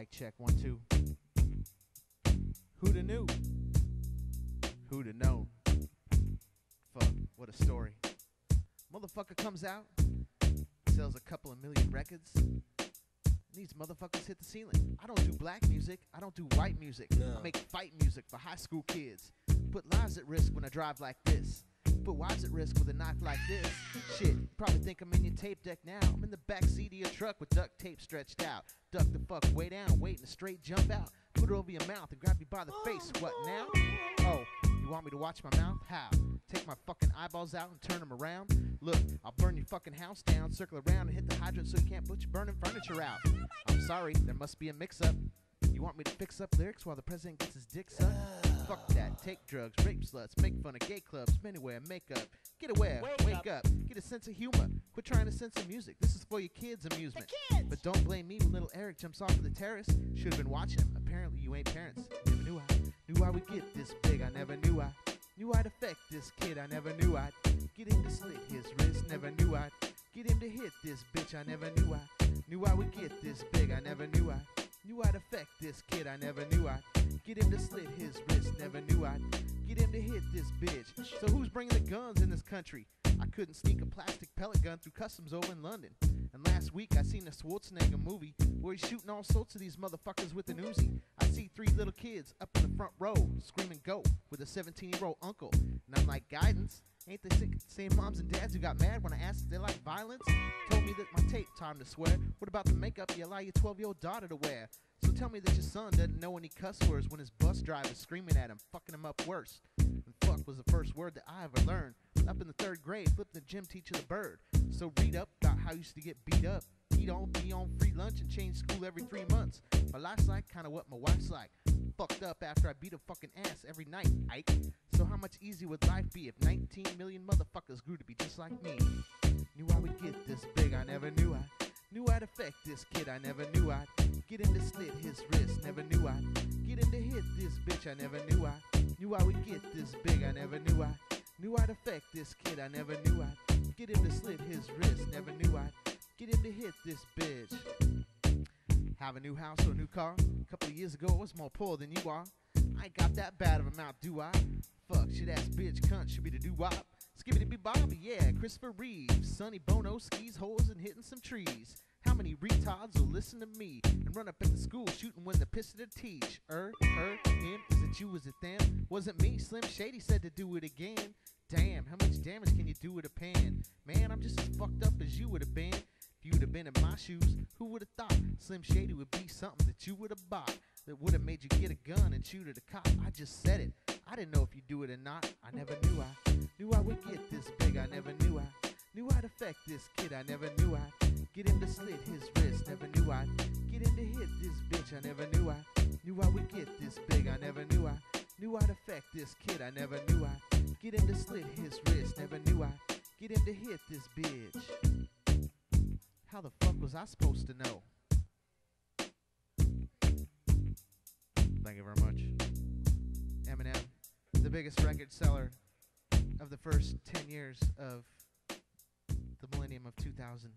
Mic check, 1, 2. Who'da knew? Who'da known? Fuck, what a story. Motherfucker comes out, sells a couple of million records, and these motherfuckers hit the ceiling. I don't do black music, I don't do white music. No. I make fight music for high school kids. Put lives at risk when I drive like this. Put wives at risk with a knife like this. Shit, you probably think I'm in your tape deck now. I'm in the back seat of your truck with duct tape stretched out. Duck the fuck way down, waiting to straight jump out. Put it over your mouth and grab you by the face. What now? Oh, you want me to watch my mouth? How? Take my fucking eyeballs out and turn them around? Look, I'll burn your fucking house down, circle around and hit the hydrant so you can't put your burning furniture out. I'm sorry, there must be a mix-up. You want me to fix up lyrics while the president gets his dick sucked? Fuck that, take drugs, rape sluts, make fun of gay clubs, men who wear makeup. Get aware, wake up, get a sense of humor. Quit trying to censor music, this is for your kids' amusement. But don't blame me when little Eric jumps off of the terrace. Should've been watching him, apparently you ain't parents. Never knew I would get this big, I never knew I'd affect this kid, I never knew I'd get him to slit his wrist, never knew I'd get him to hit this bitch, I never knew I would get this big, I never knew I'd affect this kid, I never knew I'd get him to slit his wrist, never knew I'd get him to hit this bitch. So who's bringing the guns in this country? I couldn't sneak a plastic pellet gun through customs over in London. And last week I seen a Schwarzenegger movie where he's shooting all sorts of these motherfuckers with an Uzi. I see 3 little kids up in the front row screaming go with a 17-year-old uncle. And I'm like, guidance? Ain't the same moms and dads who got mad when I asked if they like violence? Told me that my tape time to swear. What about the makeup you allow your 12-year-old daughter to wear? So tell me that your son doesn't know any cuss words when his bus driver's screaming at him, fucking him up worse. And fuck was the first word that I ever learned. Up in the 3rd grade, flipped the gym teacher the bird. So read up about how I used to get beat up. Eat on, be on free lunch and change school every 3 months. My life's like kinda what my wife's like. Fucked up after I beat a fucking ass every night, Ike. So how much easier would life be if 19 million motherfuckers grew to be just like me? Knew I would get this big, I never knew I'd affect this kid, I never knew I'd get him to slit his wrist, never knew I'd get him to hit this bitch, I never knew I would get this big, I never knew I'd affect this kid, I never knew I'd get him to slit his wrist, never knew I'd get him to hit this bitch. Have a new house or a new car? A couple of years ago I was more poor than you are. I ain't got that bad of a mouth, do I? Fuck, shit ass bitch, cunt, should be the doo-wop. Skibbity be Bobby, yeah, Christopher Reeves. Sonny Bono skis holes and hitting some trees. How many retards will listen to me and run up at the school shooting when the pissing to teach? Her, him, is it you, is it them? Wasn't me, Slim Shady said to do it again. Damn, how much damage can you do with a pen? Man, I'm just as fucked up as you would have been. If you'd have been in my shoes, who would have thought Slim Shady would be something that you would have bought? That would have made you get a gun and shoot at a cop. I just said it. I didn't know if you'd do it or not. I never knew I would get this big. I never knew I'd affect this kid. I never knew I'd get him to slit his wrist. Never knew I'd get him to hit this bitch. I never knew I would get this big. I never knew I'd affect this kid. I never knew I'd get him to slit his wrist. Never knew I'd get him to hit this bitch. How the fuck was I supposed to know? Thank you very much. Eminem, the biggest record seller of the first 10 years of the millennium of 2000.